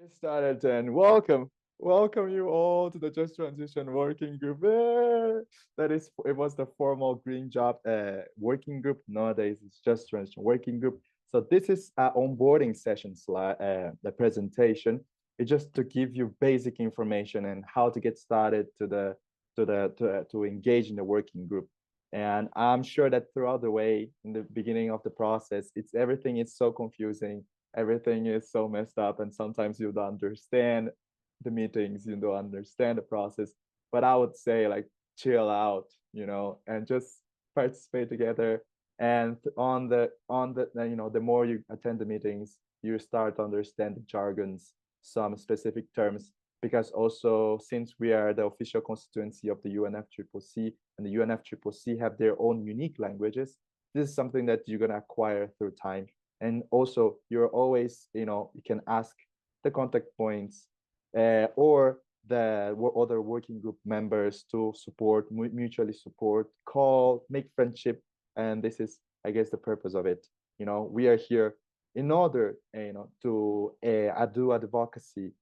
Get started and welcome you all to the Just Transition Working Group. It was the formal green job working group. Nowadays, it's Just Transition Working Group. So this is our onboarding session slide, the presentation. It's just to give you basic information and how to get started to engage in the working group. And I'm sure that throughout the way, in the beginning of the process, everything is so confusing, everything is so messed up, and sometimes you don't understand the meetings, you don't understand the process. But I would say, like, chill out, and just participate together. And the more you attend the meetings, you start to understand the jargons, some specific terms, because also, since we are the official constituency of the UNFCCC, and the UNFCCC have their own unique languages, this is something that you're going to acquire through time. And also, you're always, you can ask the contact points, or the other working group members to support, mutually support, call, make friendship. And this is, I guess, the purpose of it. We are here in order, to do advocacy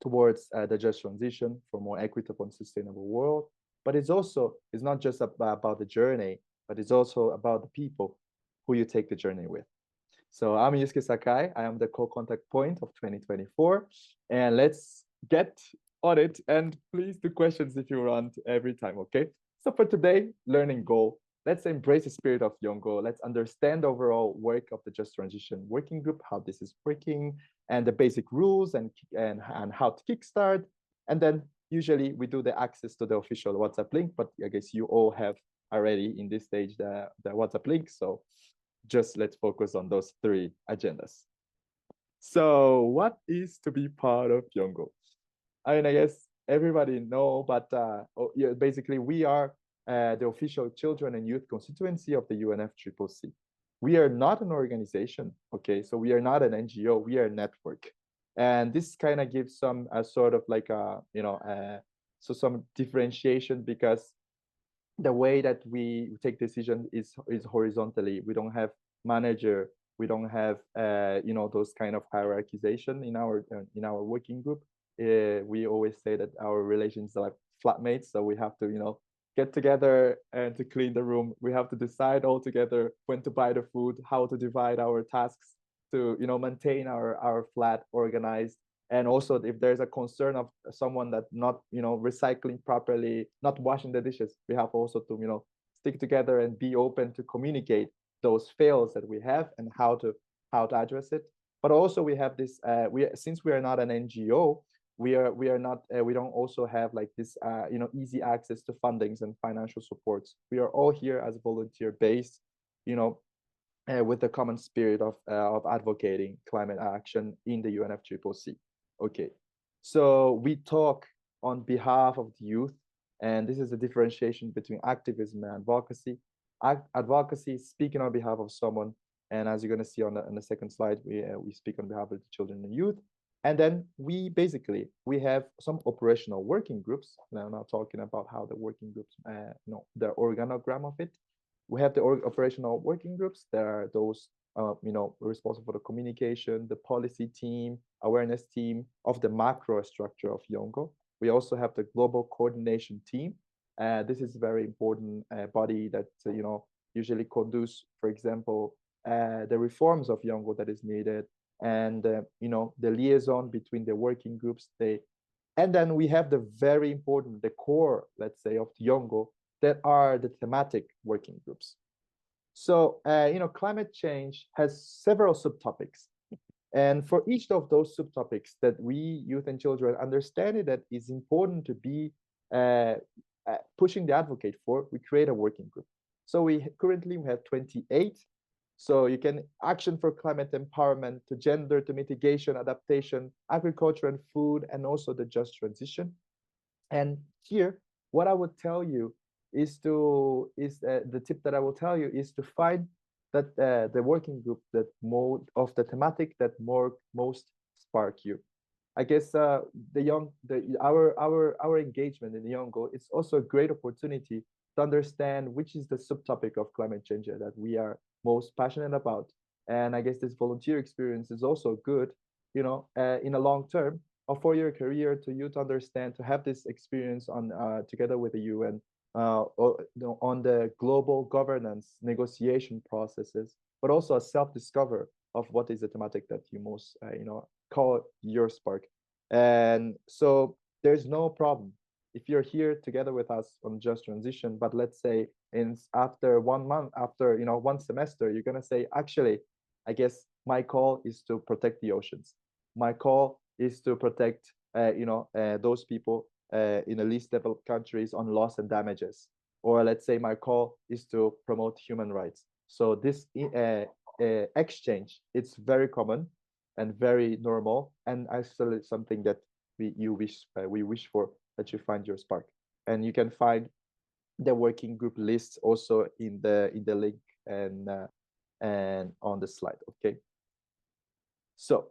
towards the just transition for more equitable and sustainable world. But it's not just about the journey, but it's also about the people who you take the journey with. So I'm Yusuke Sakai. I am the co-contact point of 2024. And let's get on it. And please do questions if you want every time, okay? So for today, learning goal. Let's embrace the spirit of YOUNGO. Let's understand the overall work of the Just Transition Working Group, how this is working, and the basic rules and how to kickstart. And then usually we do the access to the official WhatsApp link, but I guess you all have already in this stage the WhatsApp link. So just let's focus on those three agendas. So what is to be part of YOUNGO? I mean, I guess everybody know, but yeah, basically we are the official children and youth constituency of the UNFCCC. We are not an organization, okay? So we are not an NGO, we are a network. And this kind of gives some sort of like, so some differentiation, because the way that we take decisions is horizontally. We don't have manager, we don't have those kind of hierarchization in our working group. We always say that our relations are like flatmates, so we have to get together and to clean the room. We have to decide all together when to buy the food, how to divide our tasks to maintain our flat organized. And also, if there's a concern of someone that not recycling properly, not washing the dishes, we have also to stick together and be open to communicate those fails that we have and how to address it. But also we have this, since we are not an NGO, we are not, we don't also have like this easy access to fundings and financial supports. We are all here as volunteer based, with the common spirit of advocating climate action in the UNFCCC. Okay, so we talk on behalf of the youth, and this is a differentiation between activism and advocacy. Advocacy is speaking on behalf of someone, and as you're going to see on the second slide, we speak on behalf of the children and youth. And then we have some operational working groups. Now, I'm not talking about how the working groups, the organogram of it. We have the operational working groups. There are those responsible for the communication, the policy team, awareness team of the macro structure of YOUNGO. We also have the global coordination team. This is a very important body that usually conduce, for example, the reforms of YOUNGO that is needed, and the liaison between the working groups. And then we have the very important, the core, let's say, of YOUNGO, that are the thematic working groups. So, climate change has several subtopics. And for each of those subtopics that we, youth and children, understand it, that is important to be pushing the advocate for, we create a working group. So currently we have 28. So you can action for climate empowerment, to gender, to mitigation, adaptation, agriculture and food, and also the just transition. And here, what I would tell you the tip that I will tell you is to find that the working group that of the thematic that most spark you. I guess our engagement in the YOUNGO, it's also a great opportunity to understand which is the subtopic of climate change that we are most passionate about. And I guess this volunteer experience is also good in a long term or for your career, to you to understand, to have this experience on together with the UN on the global governance negotiation processes, but also a self-discover of what is the thematic that you most call your spark. And so there's no problem if you're here together with us on Just Transition, but let's say after 1 month, after 1 semester, you're gonna say, actually, I guess my call is to protect the oceans. My call is to protect those people in the least developed countries on loss and damages. Or let's say my call is to promote human rights. So this exchange, it's very common and very normal, and actually something that we wish for, that you find your spark. And you can find the working group list also in the link and on the slide. Okay. So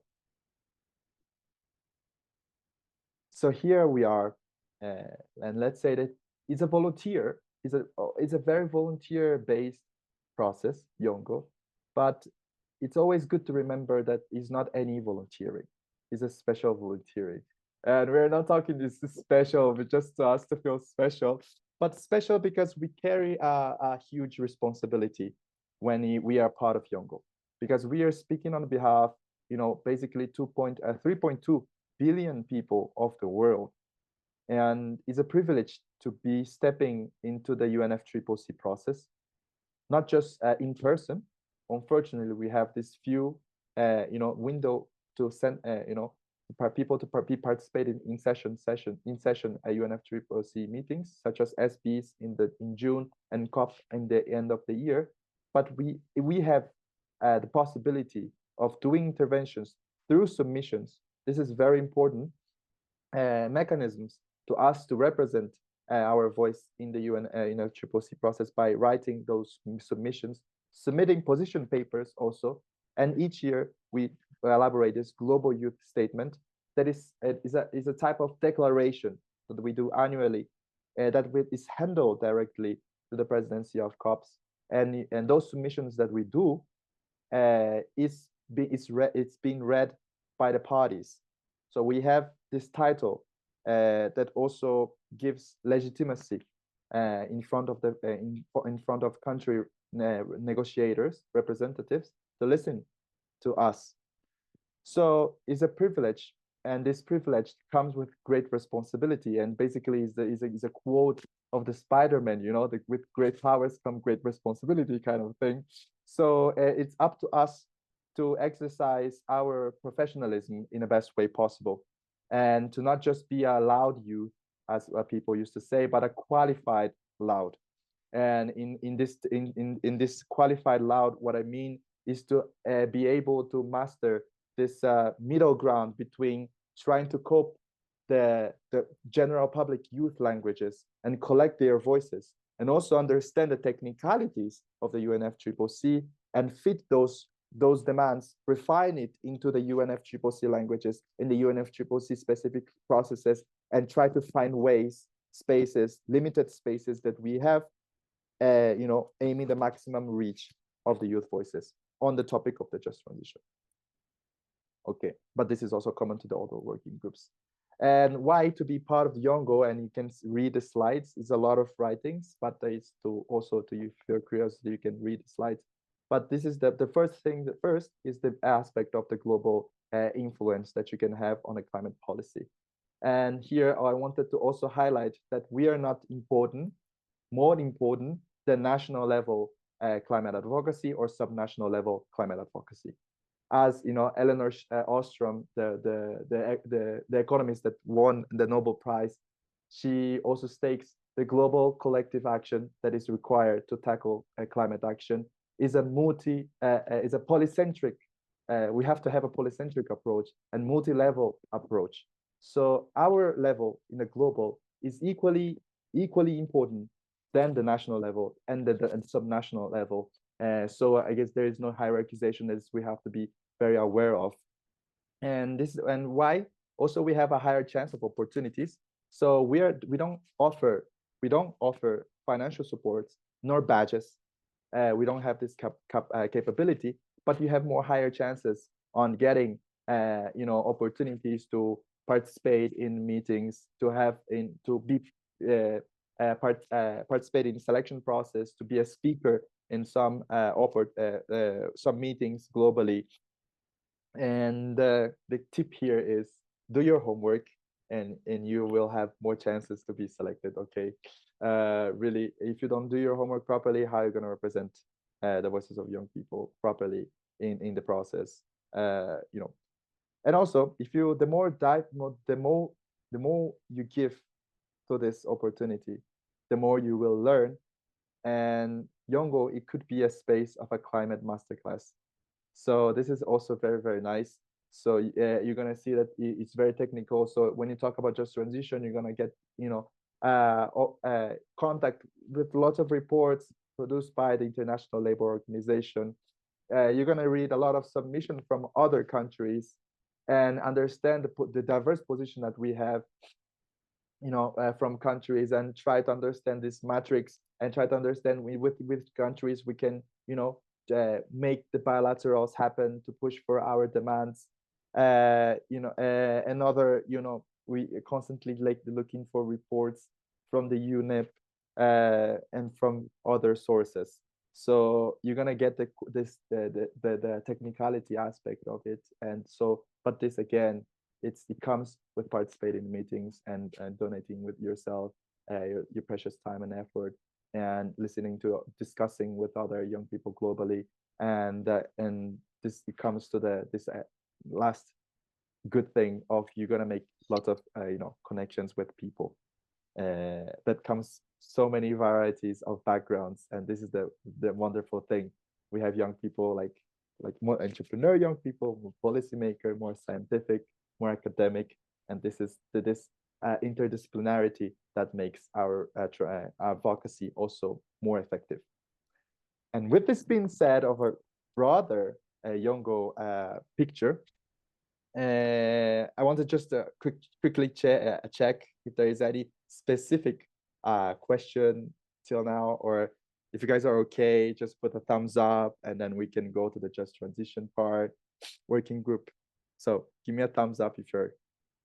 here we are, and let's say that it's a volunteer. It's a very volunteer-based process, YOUNGO, but it's always good to remember that it's not any volunteering. It's a special volunteering. And we're not talking this is special, but just to us to feel special, but special because we carry a huge responsibility when we are part of YOUNGO, because we are speaking on behalf, basically 3.2 billion people of the world. And it's a privilege to be stepping into the UNFCCC process, not just in person. Unfortunately, we have this few, window to send, people to be participating in session UNFCCC meetings, such as SBs in June and COP in the end of the year. But we have the possibility of doing interventions through submissions. This is very important mechanisms to us to represent our voice in the UNFCCC process by writing those submissions, submitting position papers also. And each year we elaborate this global youth statement that is a type of declaration that we do annually that is handled directly to the presidency of COPs. And those submissions that we do it's being read by the parties. So we have this title that also gives legitimacy in front of country negotiators, representatives, to listen to us. So it's a privilege, and this privilege comes with great responsibility. And basically, is a quote of the Spider-Man, with great powers come great responsibility kind of thing. So it's up to us to exercise our professionalism in the best way possible, and to not just be a loud youth, as people used to say, but a qualified loud. And in this qualified loud, what I mean is to be able to master this middle ground between trying to cope the general public youth languages and collect their voices, and also understand the technicalities of the UNFCCC and fit those demands, refine it into the UNFCCC languages, in the UNFCCC specific processes, and try to find ways, limited spaces that we have, aiming the maximum reach of the youth voices on the topic of the just transition. Okay, but this is also common to the other working groups. And why to be part of YOUNGO, and you can read the slides. It's a lot of writings, but it's if you're curious, you can read the slides. But this is the first thing. The first is the aspect of the global influence that you can have on a climate policy. And here I wanted to also highlight that we are not more important than national level climate advocacy or subnational level climate advocacy. As Eleanor Ostrom, the economist that won the Nobel Prize, she also stakes the global collective action that is required to tackle climate action is a polycentric. We have to have a polycentric approach and multi-level approach. So our level in the global is equally important than the national level and the subnational level. So I guess there is no hierarchization that we have to be very aware of. And why also we have a higher chance of opportunities. So we don't offer financial supports nor badges. We don't have this capability, but you have more higher chances on getting opportunities to participate in meetings, to be participate in selection process, to be a speaker in some meetings globally. And the tip here is do your homework, and you will have more chances to be selected. Okay, really, if you don't do your homework properly, how are you going to represent the voices of young people properly in the process? And also, if you the more you give to this opportunity, the more you will learn. And Yongo, it could be a space of a climate masterclass. So this is also very, very nice. So you're gonna see that it's very technical. So when you talk about just transition, you're gonna get contact with lots of reports produced by the International Labor Organization. You're gonna read a lot of submission from other countries and understand the diverse position that we have from countries, and try to understand this matrix, and try to understand with countries we can make the bilaterals happen to push for our demands. Another, we constantly looking for reports from the UNEP and from other sources. So you're gonna get the technicality aspect of it. And so, but this again, it comes with participating in meetings and donating with yourself, your precious time and effort, and discussing with other young people globally. And this comes to this last good thing of you're gonna make lots of connections with people. That comes so many varieties of backgrounds, and this is the wonderful thing. We have young people like more entrepreneur young people, more policymaker, more scientific, more academic, and this is this interdisciplinarity that makes our advocacy also more effective. And with this being said, of a broader Yongo picture, I want to just quickly check if there is any specific question till now, or if you guys are okay, just put a thumbs up, and then we can go to the just transition part, working group. So give me a thumbs up if you're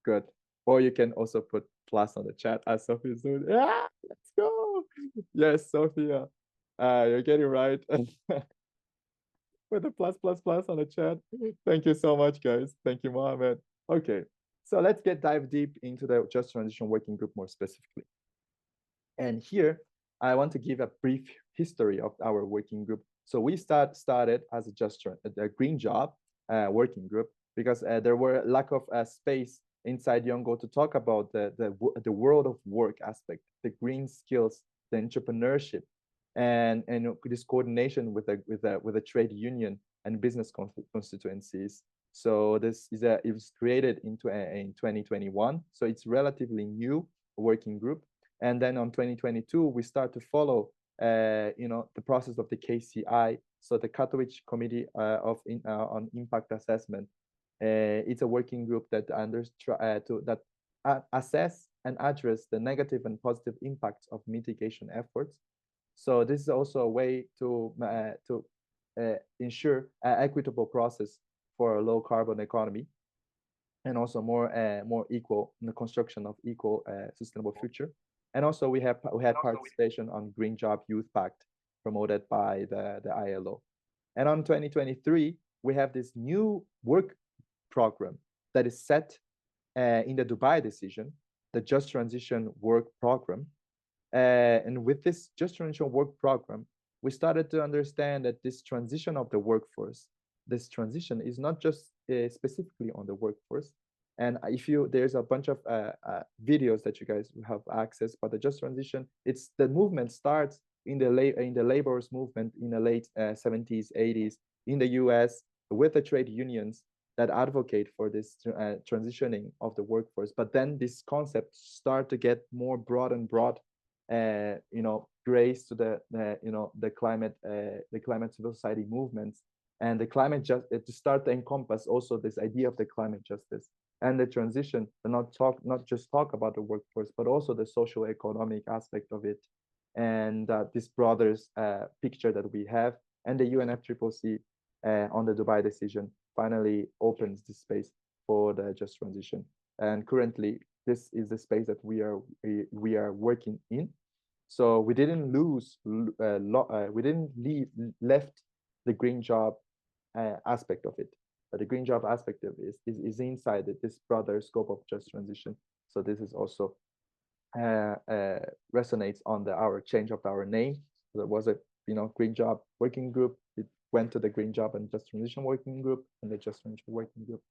good, or you can also put plus on the chat as Sophia's doing. Yeah, let's go. Yes, Sophia, you're getting right. With a plus on the chat. Thank you so much, guys. Thank you, Mohammed. Okay, so let's dive deep into the Just Transition Working Group more specifically. And here, I want to give a brief history of our working group. So we started as a green job working group, because there were lack of space inside Yongo to talk about the world of work aspect, the green skills, the entrepreneurship, and this coordination with a trade union and business constituencies. So this it was created in 2021. So it's relatively new working group. And then on 2022, we start to follow the process of the KCI, so the Katowice Committee on Impact Assessment. It's a working group that assess and address the negative and positive impacts of mitigation efforts. So this is also a way to ensure an equitable process for a low carbon economy, and also more equal in the construction of equal sustainable future. And also we had participation on Green Job Youth Pact promoted by the ILO. And on 2023, we have this new work program that is set in the Dubai decision, the Just Transition Work Program. And with this Just Transition Work Program, we started to understand that this transition of the workforce, this transition is not just specifically on the workforce. And there's a bunch of videos that you guys have access, but the Just Transition, the movement starts in the laborers movement in the late 70s, 80s in the US with the trade unions that advocate for this transitioning of the workforce. But then this concept start to get more broad and broad, grace to the climate civil society movements, and the climate to start to encompass also this idea of the climate justice and the transition, to not just talk about the workforce, but also the social economic aspect of it, and this broader picture that we have, and the UNFCCC on the Dubai decision finally opens the space for the just transition. And currently, this is the space that we are working in. So we didn't we didn't left the green job aspect of it. But the green job aspect of it is inside this broader scope of just transition. So this is also resonates on our change of our name. There was a green job working group. It went to the green job and just transition working group and the just transition working group.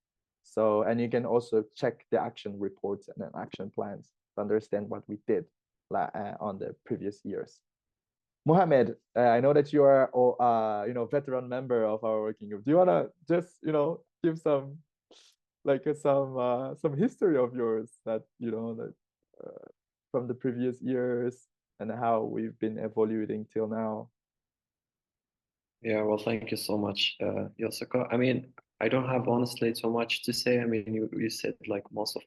So, and you can also check the action reports and then action plans to understand what we did on the previous years. Mohammed, I know that you are veteran member of our working group. Do you wanna just give some some history of yours that from the previous years and how we've been evolving till now? Yeah, well, thank you so much, Yosako. I mean, I don't have honestly so much to say. I mean, you said like most of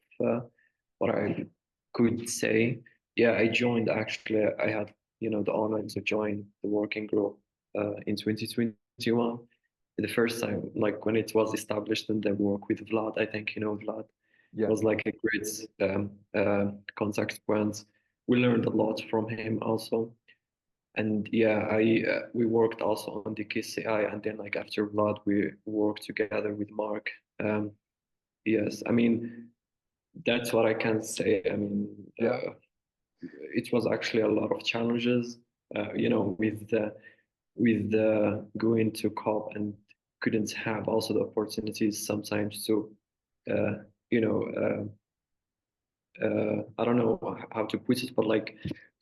what I could say. Yeah, I joined actually. I had the honor to join the working group in 2021. The first time, like when it was established, and then work with Vlad. I think Vlad Yeah. was like a great contact point. We learned a lot from him also. And yeah, we worked also on the KCI, and then like after Vlad, we worked together with Mark. Yes, I mean that's what I can say. I mean, Yeah. it was actually a lot of challenges, with going to COP and couldn't have also the opportunities sometimes to, uh, you know, I don't know how to put it, but like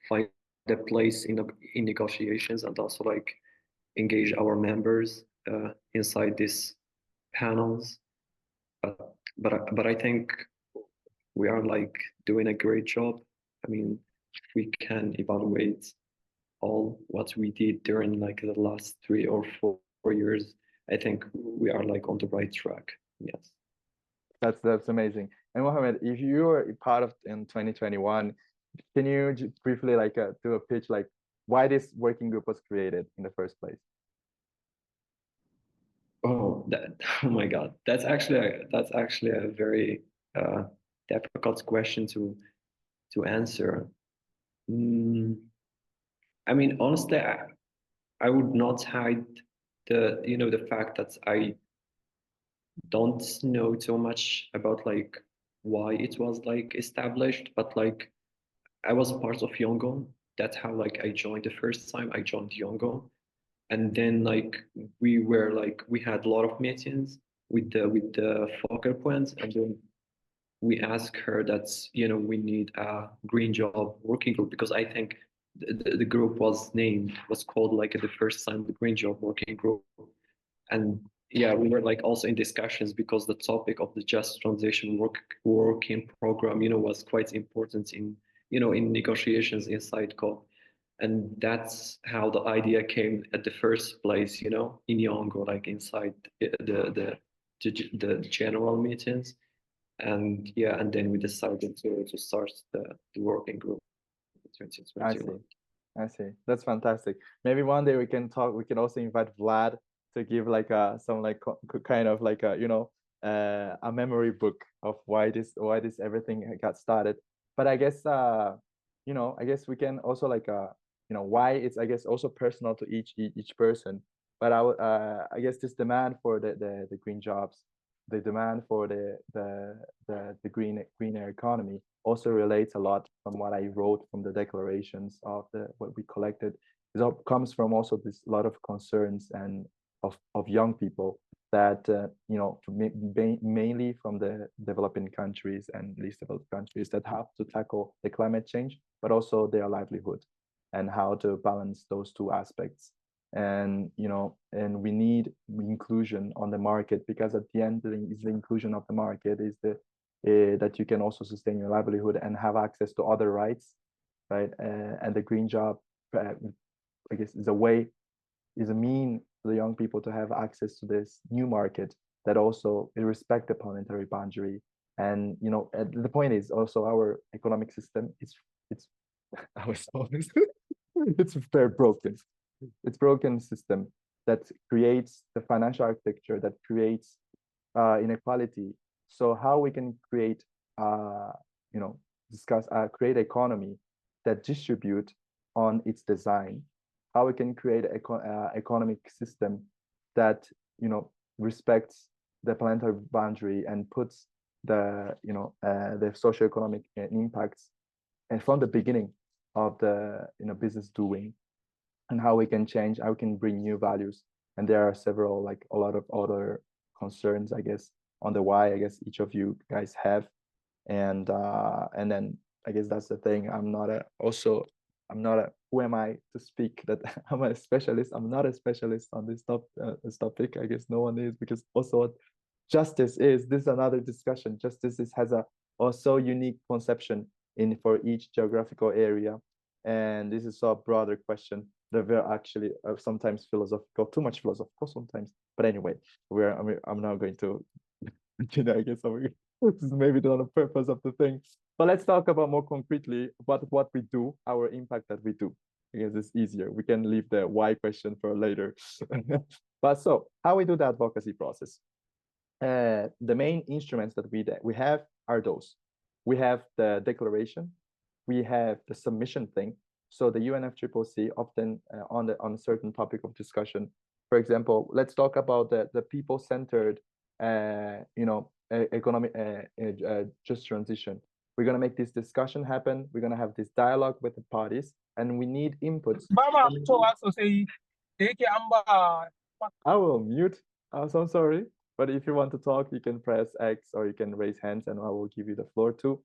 find a place in negotiations and also like engage our members inside these panels. But I think we are like doing a great job. I mean, we can evaluate all what we did during like the last 3 or 4 years. I think we are like on the right track. Yes. That's amazing. And Mohammed, if you were part of in 2021, can you briefly do a pitch like why this working group was created in the first place? Oh, oh my God, that's actually a very difficult question to answer. Mm, I mean, honestly, I would not hide the fact that I don't know so much about like why it was like established, but like I was part of YOUNGO. That's how like I joined the first time I joined YOUNGO. And then like we had a lot of meetings with the focal points, and then we asked her that we need a green job working group, because I think the group was called like the first time the green job working group. And yeah, we were like also in discussions because the topic of the just transition working program was quite important in negotiations inside COP. And that's how the idea came at the first place, in YOUNGO, like inside the general meetings. And yeah, and then we decided to start the working group in I see. 2021. I see. That's fantastic. Maybe one day we can talk. We can also invite Vlad to give like some like kind of like a memory book of why this everything got started. But I guess I guess we can also why it's I guess also personal to each person. But I guess this demand for the green jobs, the demand for the greener economy also relates a lot from what I wrote from the declarations of what we collected. It all comes from also this lot of concerns and of young people that mainly from the developing countries and least developed countries that have to tackle the climate change, but also their livelihood and how to balance those two aspects. And and we need inclusion on the market, because at the end is the inclusion of the market is that you can also sustain your livelihood and have access to other rights, right? And the green job, I guess, is a mean for the young people to have access to this new market that also respect the planetary boundary. And the point is also our economic system. It's I was honest, it's very broken. It's broken system that creates the financial architecture that creates inequality. So how we can create, you know, create economy that distribute on its design, how we can create economic system that, you know, respects the planetary boundary and puts the, you know, the socioeconomic impacts and from the beginning of the, you know, business doing, and how we can change, how we can bring new values. And there are several, like a lot of other concerns, I guess, on the why, I guess each of you guys have. And then I guess that's the thing. I'm not a, who am I to speak that I'm a specialist? I'm not a specialist on this topic. I guess no one is, because also what justice is, this is another discussion. Has a also unique conception in for each geographical area. And this is a broader question that we're actually sometimes philosophical, too much philosophical sometimes. But anyway, I'm not going to, you know, I guess this is maybe not the purpose of the thing. But let's talk about more concretely about what we do, our impact that we do, because it's easier. We can leave the why question for later. But so how we do the advocacy process. The main instruments that we have are those. We have the declaration, we have the submission thing. So the UNFCCC often on a certain topic of discussion. For example, let's talk about the people-centered, you know, economic just transition. We're gonna make this discussion happen. We're gonna have this dialogue with the parties, and we need inputs. I will mute. I'm so sorry. But if you want to talk, you can press X or you can raise hands and I will give you the floor too.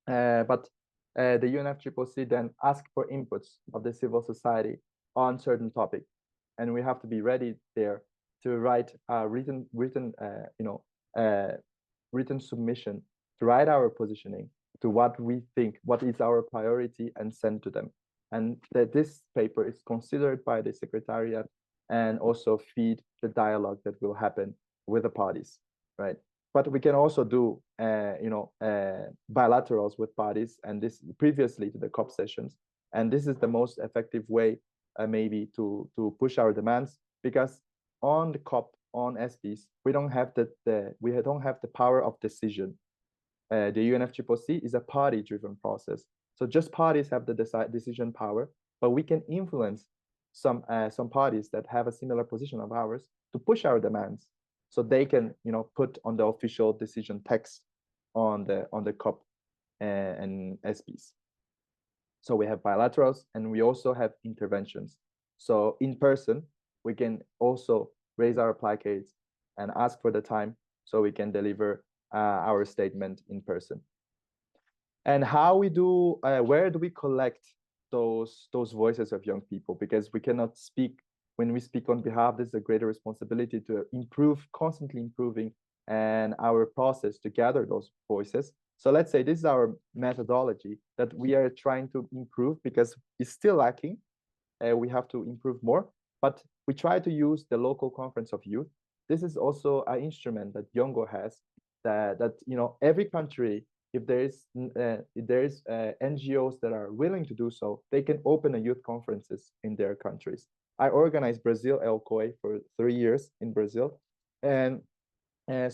But the UNFCCC then ask for inputs of the civil society on certain topic. And we have to be ready there to write a written submission, to write our positioning, to what we think, what is our priority, and send to them. And that this paper is considered by the Secretariat and also feed the dialogue that will happen with the parties, right? But we can also do, bilaterals with parties, and this previously to the COP sessions. And this is the most effective way, maybe, to push our demands, because on the COP, on SPs, we don't have the power of decision. The UNFCCC is a party-driven process, so just parties have the decision power, but we can influence some parties that have a similar position of ours to push our demands, so they can, you know, put on the official decision text on the COP and SPs. So we have bilaterals, and we also have interventions. So in person, we can also raise our placards and ask for the time so we can deliver our statement in person. And how we do, where do we collect those voices of young people? Because we cannot speak, when we speak on behalf, there's a greater responsibility to improve, constantly improving, and our process to gather those voices. So let's say this is our methodology that we are trying to improve, because it's still lacking. We have to improve more, but we try to use the local conference of youth. This is also an instrument that YOUNGO has, that you know, every country, if there is NGOs that are willing to do so, they can open a youth conferences in their countries. I organized Brazil ELCOI for 3 years in Brazil, and in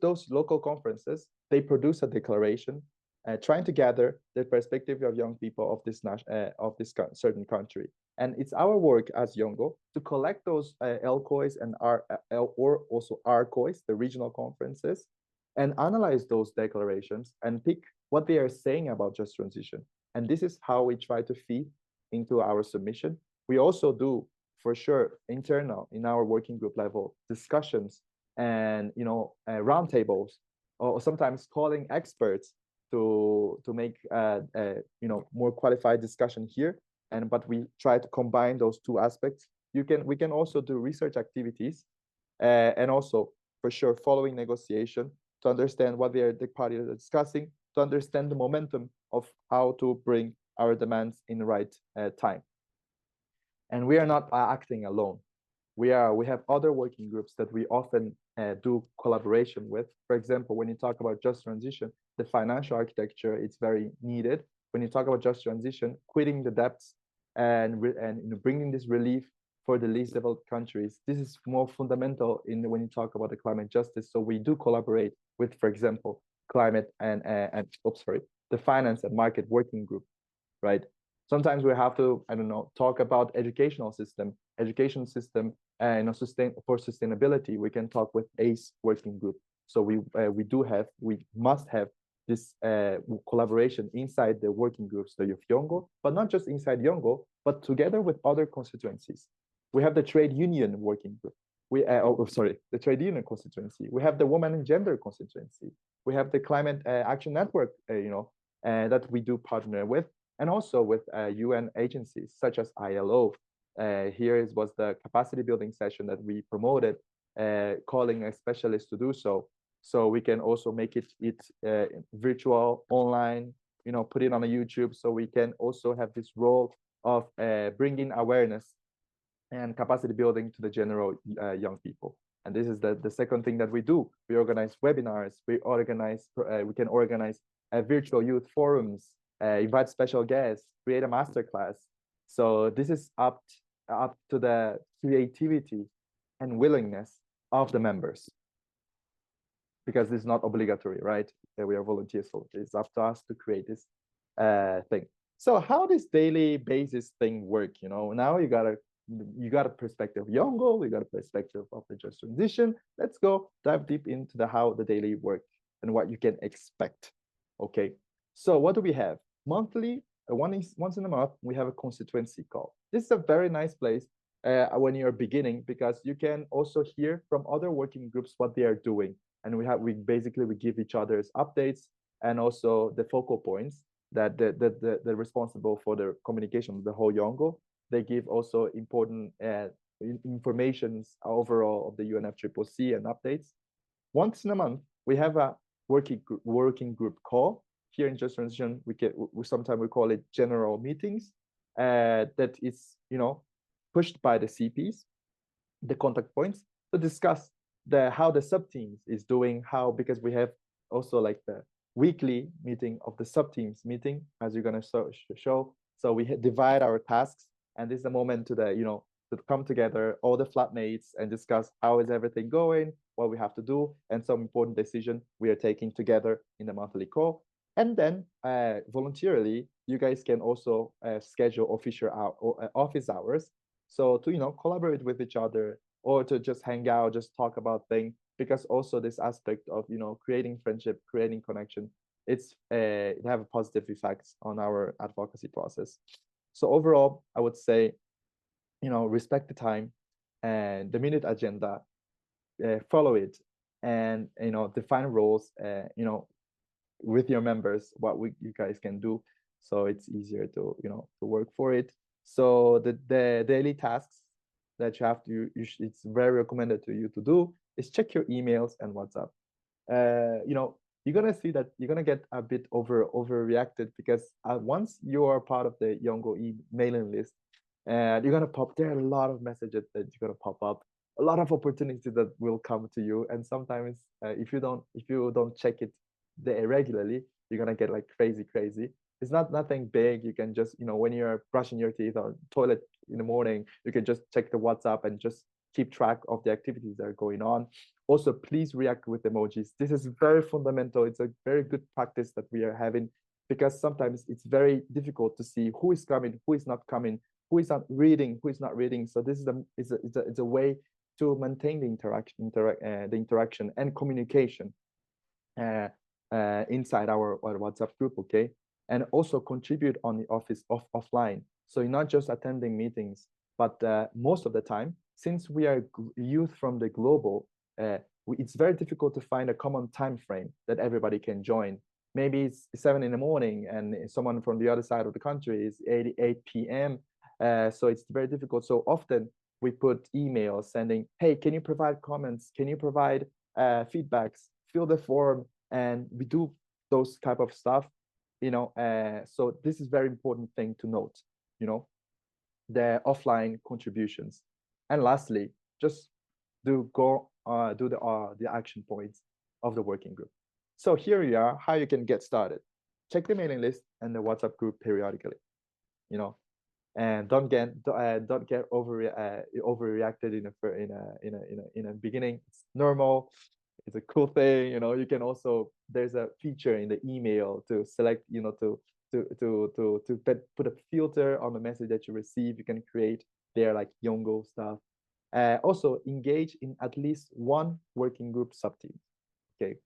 those local conferences, they produce a declaration trying to gather the perspective of young people of this certain country. And it's our work as YOUNGO to collect those LCOIs and or also RCOIs, the regional conferences, and analyze those declarations and pick what they are saying about just transition. And this is how we try to feed into our submission. We also do, for sure, internal in our working group level discussions and, you know, roundtables, or sometimes calling experts to make you know, more qualified discussion here. But we try to combine those two aspects. We can also do research activities, and also, for sure, following negotiation to understand what the parties are discussing, to understand the momentum of how to bring our demands in the right time. And we are not acting alone. We have other working groups that we often do collaboration with. For example, when you talk about just transition, the financial architecture, it's very needed. When you talk about just transition, quitting the debts and bringing this relief for the least developed countries. This is more fundamental in when you talk about the climate justice. So we do collaborate with, for example, climate and oops, sorry, the finance and market working group, right? Sometimes we have to, I don't know, talk about education system, and for sustainability. We can talk with ACE working group. So we must have this collaboration inside the working groups of YOUNGO, but not just inside YOUNGO, but together with other constituencies. We have the trade union working group. The trade union constituency. We have the woman and gender constituency. We have the climate action network, that we do partner with, and also with UN agencies such as ILO. Was the capacity building session that we promoted, calling a specialist to do so. So we can also make it virtual, online, put it on a YouTube. So we can also have this role of bringing awareness and capacity building to the general young people. And this is the second thing that we do. We organize webinars. We can organize virtual youth forums, invite special guests, create a masterclass. So this is up to the creativity and willingness of the members, because it's not obligatory, right? We are volunteers, so it's up to us to create this thing. So how this daily basis thing work? Now you got a perspective of YOUNGO, we got a perspective of the just transition. Let's go dive deep into how the daily work and what you can expect. Okay, so what do we have? Monthly, once in a month, we have a constituency call. This is a very nice place when you're beginning, because you can also hear from other working groups what they are doing. And we basically give each other's updates, and also the focal points that the responsible for the communication of the whole YOUNGO. They give also important informations overall of the UNFCCC and updates. Once in a month, we have a working group call. Here in Just Transition, sometimes we call it general meetings. That is, pushed by the CPs, the contact points, to discuss how the sub teams is doing, because we have also like the weekly meeting of the sub teams meeting, as you're gonna show. So we divide our tasks, and this is the moment to come together, all the flatmates, and discuss how is everything going, what we have to do, and some important decision we are taking together in the monthly call. And then voluntarily, you guys can also schedule official office hours, so to collaborate with each other, or to just hang out, just talk about things, because also this aspect of creating friendship, creating connection, it have a positive effects on our advocacy process. So overall, I would say, respect the time and the minute agenda, follow it, and define roles, with your members, what you guys can do, so it's easier to work for it. So the daily tasks that you have to, it's very recommended to you to do is check your emails and WhatsApp. You're gonna see that you're gonna get a bit overreacted, because once you are part of the YOUNGO mailing list, and you're gonna there are a lot of messages that you're gonna pop up, a lot of opportunities that will come to you, and sometimes if you don't check it regularly, you're gonna get like crazy. It's nothing big. You can just when you're brushing your teeth or toilet in the morning, you can just check the WhatsApp and just keep track of the activities that are going on. Also, please react with emojis. This is very fundamental. It's a very good practice that we are having, because sometimes it's very difficult to see who is coming, who is not coming, who is not reading, who is not reading. So this is a way to maintain the interaction and communication inside our WhatsApp group, okay? And also contribute on the office offline. So you're not just attending meetings, but most of the time, since we are youth from the global, it's very difficult to find a common time frame that everybody can join. Maybe it's 7 in the morning, and someone from the other side of the country is 8 p.m. So it's very difficult. So often we put emails sending, hey, can you provide comments? Can you provide feedbacks? Fill the form, and we do those type of stuff. So this is very important thing to note. The offline contributions. And lastly, just do the action points of the working group. So here you are, how you can get started. Check the mailing list and the WhatsApp group periodically. and don't get overreacted in a beginning. It's normal. It's a cool thing. You can also, there's a feature in the email to select, put a filter on the message that you receive. You can create there like YOUNGO stuff. Also engage in at least one working group subteam. Okay.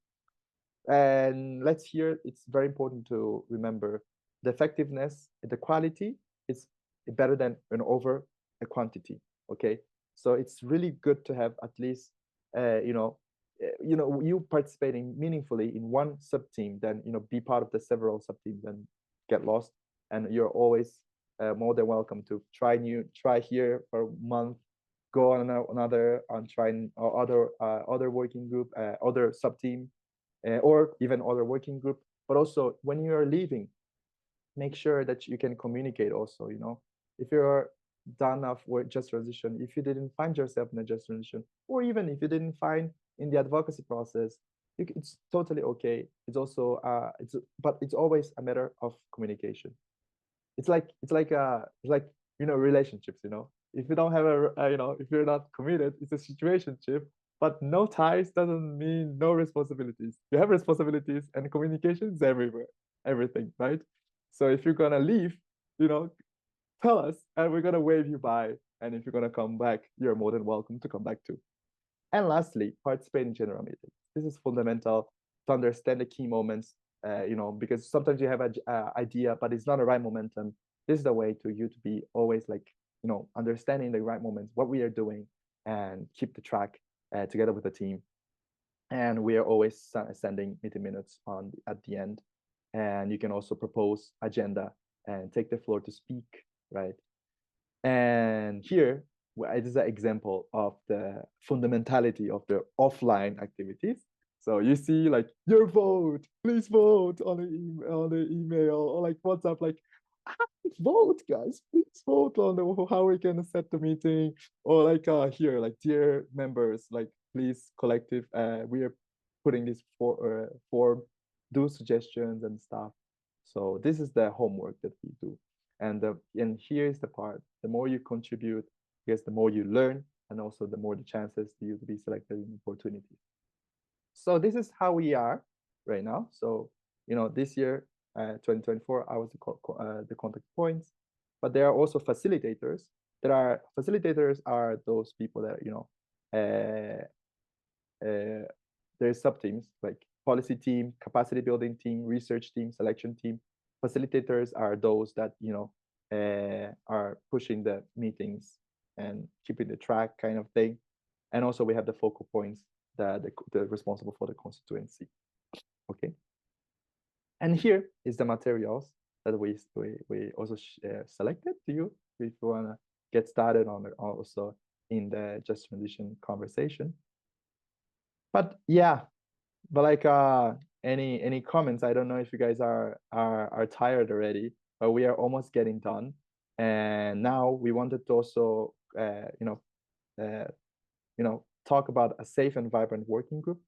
And let's hear, it's very important to remember the effectiveness, the quality is better than an over a quantity. Okay. So it's really good to have at least, you participating meaningfully in one sub team, then, be part of the several sub teams and get lost. And you're always more than welcome to try here for a month, go on another, on trying other working group, other sub team, or even other working group. But also when you are leaving, make sure that you can communicate also, if you're done of work just transition, if you didn't find yourself in a just transition, or even if you didn't find in the advocacy process, it's totally okay. It's also but it's always a matter of communication. It's like relationships. If you don't have if you're not committed, it's a situationship. But no ties doesn't mean no responsibilities. You have responsibilities, and communication is everywhere, everything, right? So if you're gonna leave, you know, tell us, and we're gonna wave you by. And if you're gonna come back, you're more than welcome to come back too. And lastly, participate in general meetings. This is fundamental to understand the key moments, because sometimes you have an idea, but it's not the right momentum. This is the way to you to be always like, understanding the right moments, what we are doing, and keep the track together with the team. And we are always sending meeting minutes at the end. And you can also propose agenda and take the floor to speak, right? And here, it is an example of the fundamentality of the offline activities. So you see, like, your vote, please vote on the email, or like WhatsApp, like, vote, guys, please vote on how we can set the meeting, or like here, like, dear members, like, please, collective, we are putting this form, do suggestions and stuff. So this is the homework that we do. And here's the part: the more you contribute, I guess the more you learn, and also the more the chances for you to be selected in opportunities. So this is how we are right now. So this year, 2024, I was the contact points, but there are also facilitators. Facilitators are those people that uh, there's sub teams like policy team, capacity building team, research team, selection team. Facilitators are those that are pushing the meetings and keeping the track, kind of thing. And also we have the focal points that the responsible for the constituency. Okay. And here is the materials that we also selected to you if you wanna get started on it, also in the just transition conversation. But yeah, but like any comments? I don't know if you guys are tired already, but we are almost getting done. And now we wanted to also talk about a safe and vibrant working group.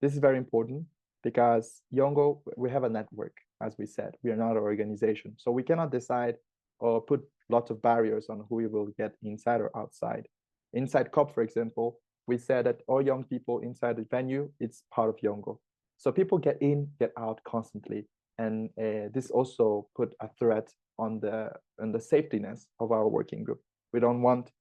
This is very important because YOUNGO, we have a network, as we said. We are not an organization. So we cannot decide or put lots of barriers on who we will get inside or outside. Inside COP, for example, we said that all young people inside the venue, it's part of YOUNGO. So people get in, get out constantly. And this also put a threat on the safetyness of our working group. We don't want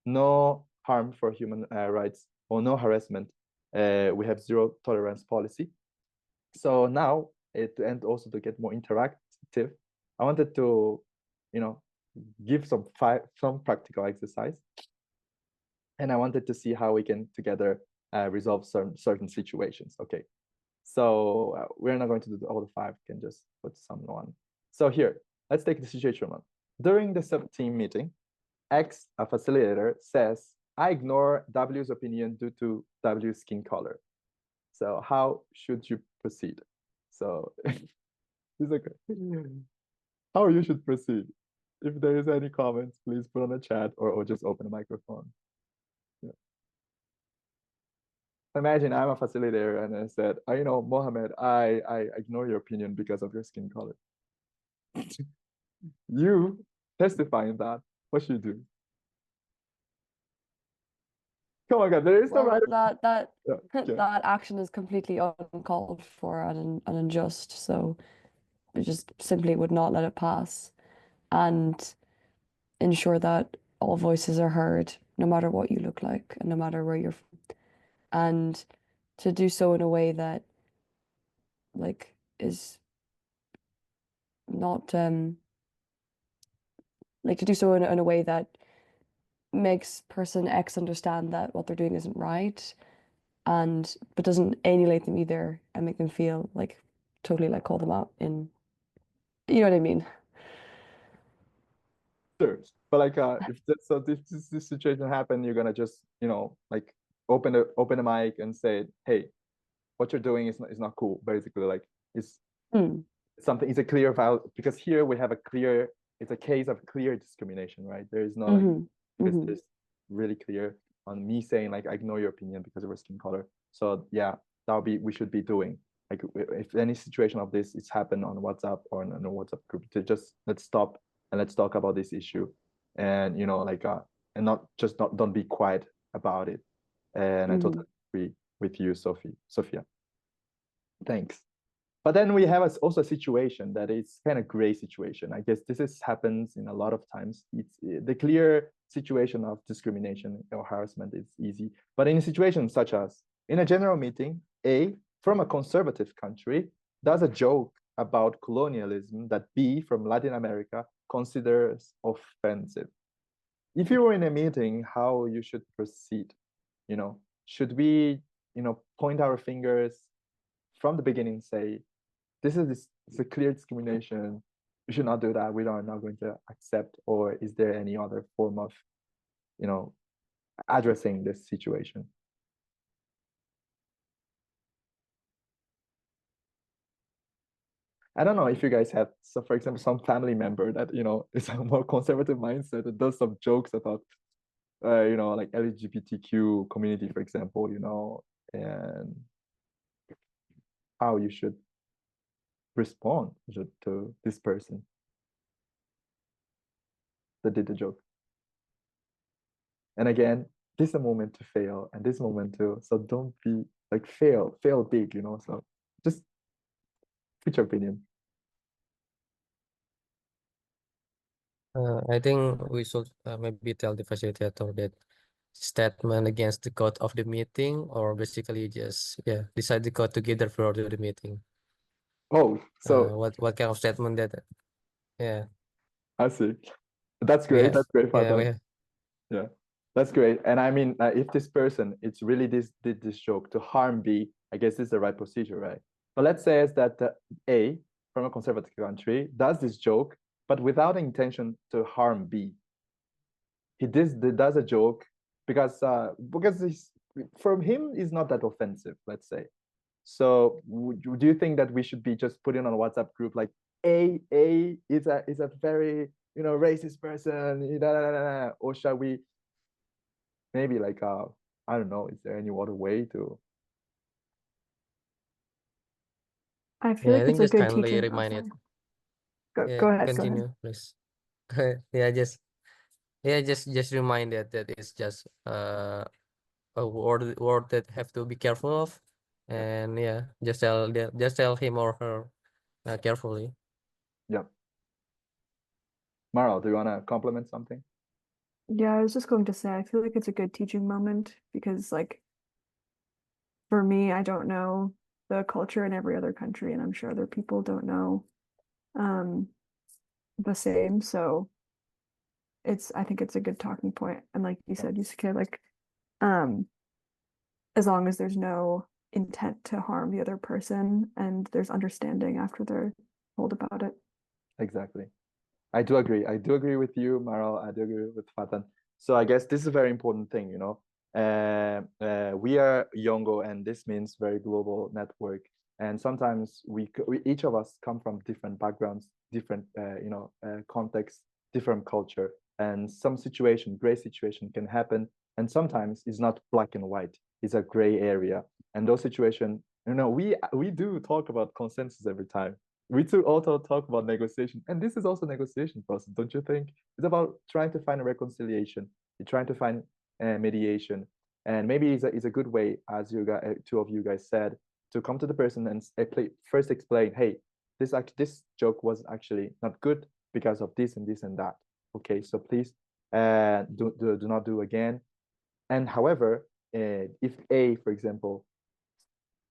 no harm for human rights or no harassment. We have zero tolerance policy. So now, and also to get more interactive, I wanted to, give some practical exercise, and I wanted to see how we can together resolve certain situations. Okay, so we're not going to do all the 5. We can just put some one. So here, let's take the situation one. During the sub-team meeting, X, a facilitator, says, I ignore W's opinion due to W's skin color. So how should you proceed? So it's okay. How you should proceed? If there is any comments, please put on the chat, or just open the microphone. Yeah. Imagine I'm a facilitator and I said, Mohammed, I ignore your opinion because of your skin color. You testifying that, what should you do? Come on, guys, there is no Well, right. that Okay. that action is completely uncalled for and unjust. So we just simply would not let it pass and ensure that all voices are heard, no matter what you look like and no matter where you're from. And to do so in a way that like is not like to do so in a way that makes person X understand that what they're doing isn't right and but doesn't alienate them either and make them feel like totally like call them out in you know what I mean? Sure. But like if this, so this situation happen, you're gonna just, like open the mic and say, hey, what you're doing is not cool, basically. Like it's Mm. something, it's a clear val because here we have it's a case of clear discrimination, right? There is no like Mm-hmm. because Mm-hmm. there's really clear on me saying like I ignore your opinion because of your skin color. So yeah, we should be doing like if any situation of this is happened on WhatsApp or in a WhatsApp group, to just let's stop and let's talk about this issue, and like and not don't be quiet about it. And I Mm-hmm. totally agree with you, Sophia. Thanks. But then we have also a situation that is kind of gray situation. I guess happens in a lot of times. It's the clear situation of discrimination or harassment is easy. But in a situation such as in a general meeting, A from a conservative country does a joke about colonialism that B from Latin America considers offensive. If you were in a meeting, how you should proceed? Should we, point our fingers from the beginning, say, it's a clear discrimination. We should not do that. We are not going to accept. Or is there any other form of, addressing this situation? I don't know if you guys have, so for example, some family member that is a more conservative mindset that does some jokes about, like LGBTQ community, for example, and how you should respond to this person that did the joke. And again, this is a moment to fail and this moment to, so don't be like fail big, so just put your opinion. I think we should maybe tell the facilitator that statement against the code of the meeting, or basically just decide the code together for the meeting. Oh, so what kind of statement that? Yeah. I see. That's great. That's great, Fatan. Yeah. Yeah, that's great. And I mean, if this person, it's really did this joke to harm B, I guess this is the right procedure, right? But let's say is that A from a conservative country does this joke, but without intention to harm B. He does a joke because from him is not that offensive, let's say. So do you think that we should be just putting on a WhatsApp group like A is a very racist person, or shall we maybe like I don't know, is there any other way to? I feel like I it's think a just good kindly teaching. remind it. Go Yeah, go ahead. continue, please. Yeah, just remind that it's just a word that have to be careful of, and just tell him or her carefully. Yeah. Maral, do you want to compliment something? Yeah, I was just going to say, I feel like it's a good teaching moment because, like, for me, I don't know the culture in every other country, and I'm sure other people don't know the same. So I think it's a good talking point. And like you said, Yusuke, like, as long as there's no intent to harm the other person and there's understanding after they're told about it. Exactly. I do agree. I do agree with you, Maral. I do agree with Fatan. So I guess this is a very important thing, we are YOUNGO, and this means very global network. And sometimes we each of us come from different backgrounds, different contexts, different culture, and some gray situation can happen. And sometimes it's not black and white; it's a gray area. And those situations, we do talk about consensus every time. we too also talk about negotiation, and this is also negotiation process, don't you think? It's about trying to find a reconciliation. You're trying to find mediation, and maybe it's a good way, as you guys, two of you guys said, to come to the person and first explain, hey, this joke was actually not good because of this and this and that. Okay, so please do not do again. And however, if A, for example,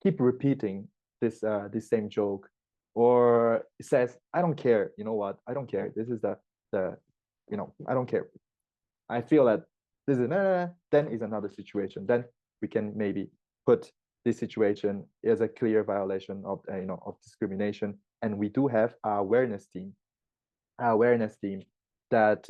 keep repeating this same joke, or says, I don't care, you know what, I don't care, this is the I don't care, I feel that this is then is another situation. Then we can maybe put this situation as a clear violation of of discrimination, and we do have our awareness team that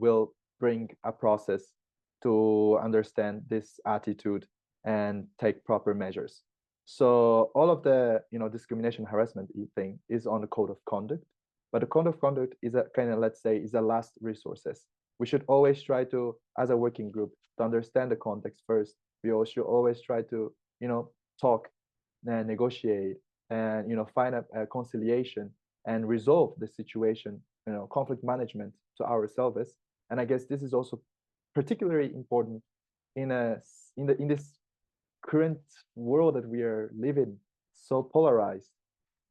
will bring a process to understand this attitude and take proper measures. So all of the discrimination harassment thing is on the code of conduct, but the code of conduct is a kind of, let's say, is a last resources. We should always try to, as a working group, to understand the context first. We also should always try to talk and negotiate and find a conciliation and resolve the situation, conflict management to ourselves. And I guess this is also particularly important in this current world that we are living, so polarized.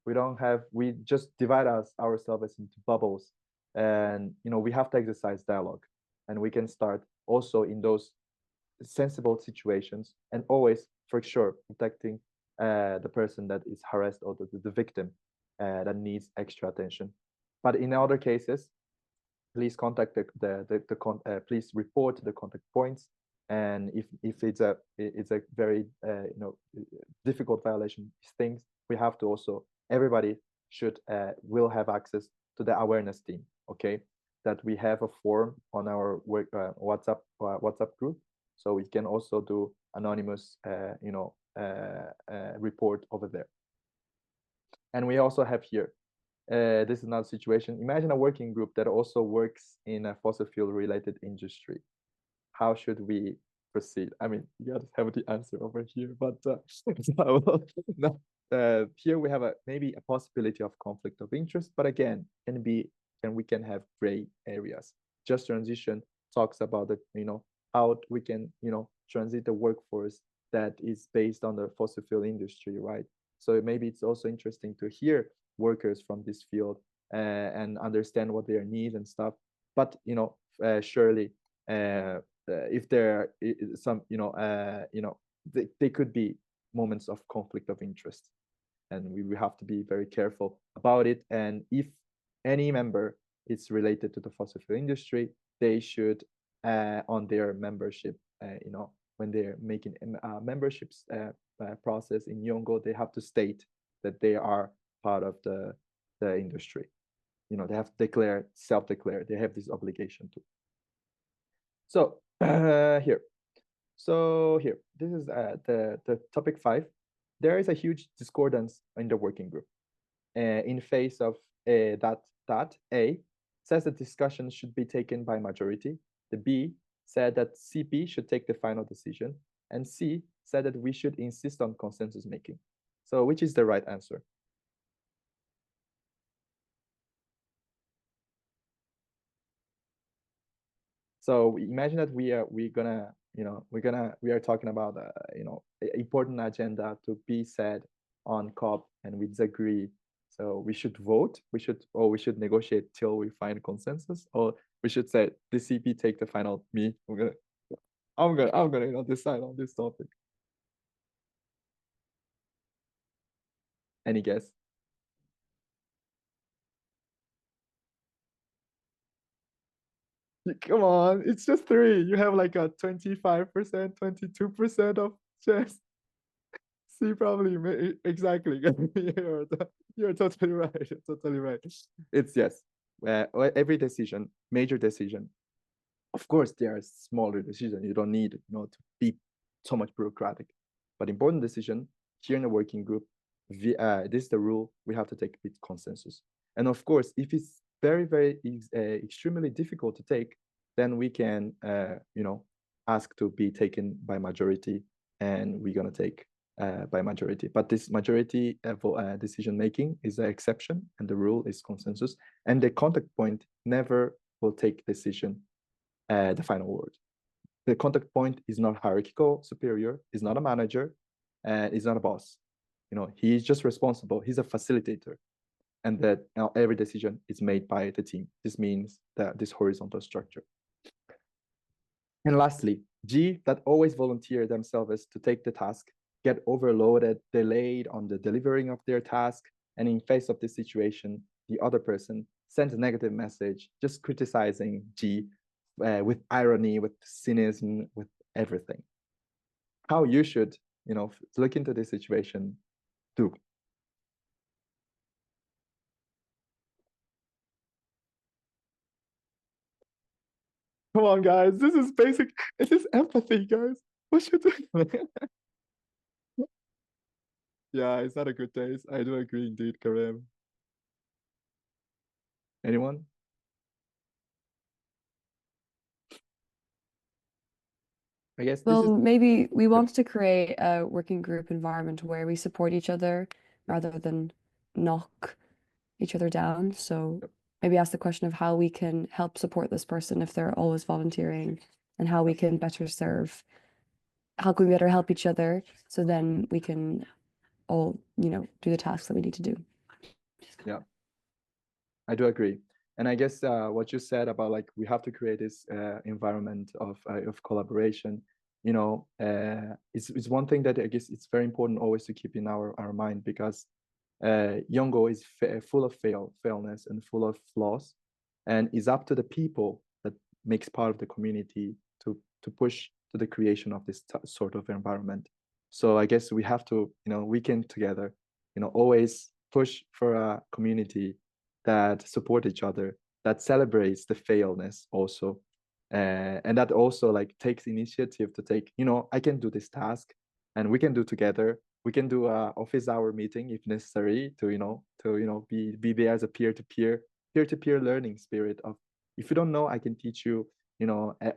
We just divide ourselves into bubbles, and we have to exercise dialogue, and we can start also in those sensible situations, and always for sure protecting the person that is harassed, or the victim that needs extra attention. But in other cases, please contact please report the contact points. And if it's a very difficult violation, things, we have to also, everybody will have access to the awareness team. Okay, that we have a form on our WhatsApp group, so we can also do anonymous report over there. And we also have here, this is another situation. Imagine a working group that also works in a fossil fuel related industry. How should we proceed? I mean, you guys have the answer over here, but no, here we have maybe a possibility of conflict of interest, but again, we can have gray areas. Just Transition talks about the how we can transit the workforce that is based on the fossil fuel industry, right? So maybe it's also interesting to hear workers from this field and understand what their needs and stuff. But surely if there are some they could be moments of conflict of interest, and we have to be very careful about it. And if any member is related to the fossil fuel industry, they should on their membership, when they're making memberships process in YOUNGO, they have to state that they are part of the industry. They have to self-declare. They have this obligation to. So here, this is the topic 5. There is a huge discordance in the working group. In face of that A says that discussion should be taken by majority. The B said that CP should take the final decision, and C said that we should insist on consensus making. So which is the right answer? So imagine that we are talking about important agenda to be said on COP, and we disagree. So we should vote. We should negotiate till we find consensus, or we should say the CP take the final. I'm gonna decide on this topic. Any guess? Come on, it's just 3. You have like a 25%, 22% of chance. See, probably exactly. You're totally right. You're totally right. It's yes. Every decision, major decision. Of course, there are smaller decisions. You don't need to be so much bureaucratic. But important decision here in a working group, this is the rule. We have to take with consensus. And of course, if it's very, very extremely difficult to take, then we can ask to be taken by majority, and we're gonna take by majority. But this majority decision making is the exception, and the rule is consensus. And the contact point never will take decision, the final word. The contact point is not hierarchical superior, is not a manager, and is not a boss. He's just responsible. He's a facilitator, and that every decision is made by the team. This means that this horizontal structure. And lastly, G, that always volunteer themselves to take the task, get overloaded, delayed on the delivering of their task, and in face of this situation, the other person sends a negative message, just criticizing G with irony, with cynicism, with everything. How you should, look into this situation, do. Come on, guys. This is basic. This is empathy, guys. What should we do? Yeah, it's not a good taste. I do agree indeed, Karim. Anyone? I guess this is Well, maybe we want to create a working group environment where we support each other rather than knock each other down. So maybe ask the question of how we can help support this person if they're always volunteering, and how we can better serve. How can we better help each other so then we can all, do the tasks that we need to do. Yeah, I do agree. And I guess what you said about like we have to create this environment of collaboration, it's one thing that I guess it's very important always to keep in our mind, because YOUNGO is full of fairness and full of flaws, and it's up to the people that makes part of the community to push to the creation of this sort of environment. So I guess we have to, weekend together, always push for a community that support each other, that celebrates the fairness also, and that also like takes initiative to take, I can do this task, and we can do together. We can do a office hour meeting if necessary to be there as a peer-to-peer learning spirit of, if you don't know, I can teach you,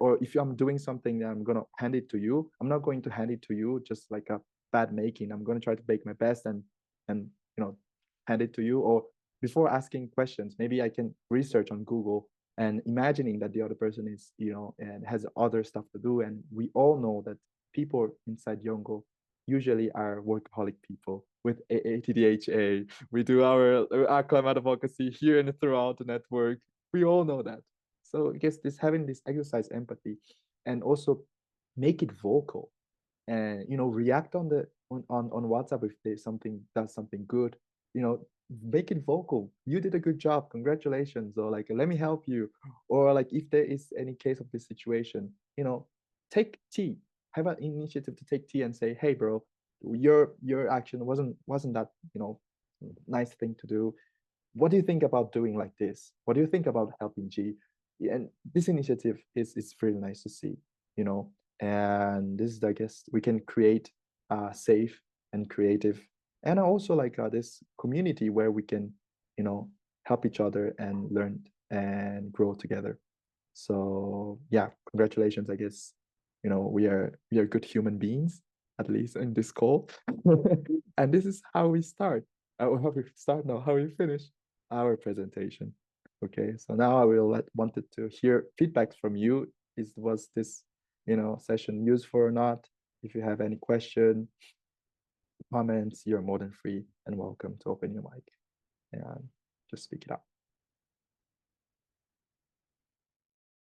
or if I'm doing something, I'm gonna hand it to you. I'm not going to hand it to you just like a bad making. I'm gonna try to make my best and hand it to you. Or before asking questions, maybe I can research on Google and imagining that the other person is, and has other stuff to do. And we all know that people inside YOUNGO usually are workaholic people with ATDHA. We do our climate advocacy here and throughout the network. We all know that. So I guess having this exercise empathy, and also make it vocal, and react on WhatsApp if there's something does something good, make it vocal. You did a good job, congratulations, or like let me help you, or like if there is any case of this situation, take tea, have an initiative to take tea and say, hey bro, your action wasn't that nice thing to do. What do you think about doing like this? What do you think about helping G? And this initiative is really nice to see, and this is, I guess, we can create safe and creative, and also like this community where we can help each other and learn and grow together. So yeah, congratulations. I guess we are good human beings, at least in this call. And this is how we start. How we start now, how we finish our presentation. Okay, so now I wanted to hear feedbacks from you. Was this session useful or not? If you have any question, comments, you're more than free and welcome to open your mic and just speak it up.